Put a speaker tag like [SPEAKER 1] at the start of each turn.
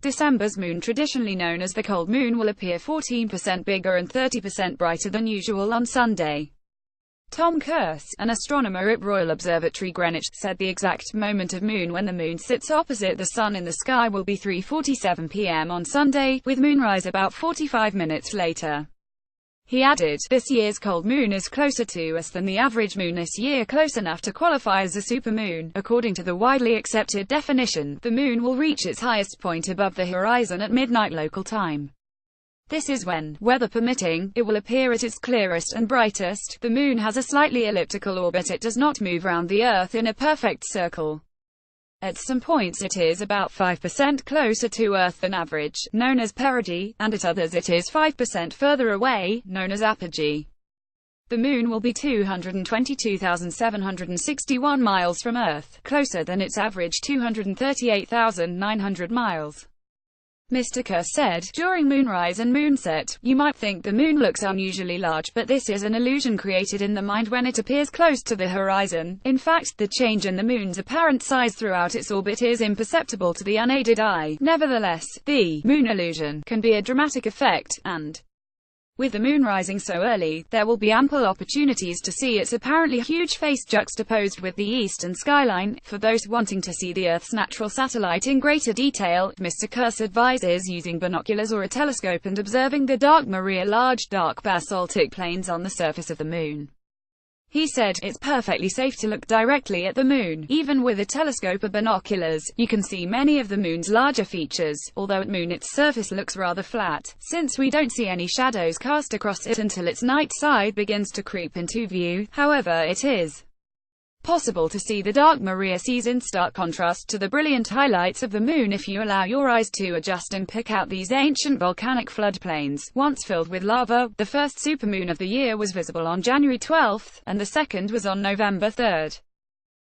[SPEAKER 1] December's moon, traditionally known as the cold moon, will appear 14% bigger and 30% brighter than usual on Sunday. Tom Kearse, an astronomer at Royal Observatory Greenwich, said the exact moment of moon when the moon sits opposite the sun in the sky will be 3:47 p.m. on Sunday, with moonrise about 45 minutes later. He added, "This year's cold moon is closer to us than the average moon this year, close enough to qualify as a supermoon. According to the widely accepted definition, the moon will reach its highest point above the horizon at midnight local time. This is when, weather permitting, it will appear at its clearest and brightest. The moon has a slightly elliptical orbit. It does not move around the Earth in a perfect circle. At some points it is about 5% closer to Earth than average, known as perigee, and at others it is 5% further away, known as apogee. The moon will be 222,761 miles from Earth, closer than its average 238,900 miles. Mr. Kearse said, "During moonrise and moonset, you might think the moon looks unusually large, but this is an illusion created in the mind when it appears close to the horizon. In fact, the change in the moon's apparent size throughout its orbit is imperceptible to the unaided eye. Nevertheless, the moon illusion can be a dramatic effect, and with the moon rising so early, there will be ample opportunities to see its apparently huge face juxtaposed with the eastern skyline. For those wanting to see the Earth's natural satellite in greater detail, Mr. Kearse advises using binoculars or a telescope and observing the dark Maria, large dark basaltic plains on the surface of the moon." He said, "It's perfectly safe to look directly at the moon. Even with a telescope or binoculars, you can see many of the moon's larger features, although at moon its surface looks rather flat, since we don't see any shadows cast across it until its night side begins to creep into view. However, it is possible to see the dark Maria seas in stark contrast to the brilliant highlights of the moon if you allow your eyes to adjust and pick out these ancient volcanic floodplains, once filled with lava. The first supermoon of the year was visible on January 12, and the second was on November 3.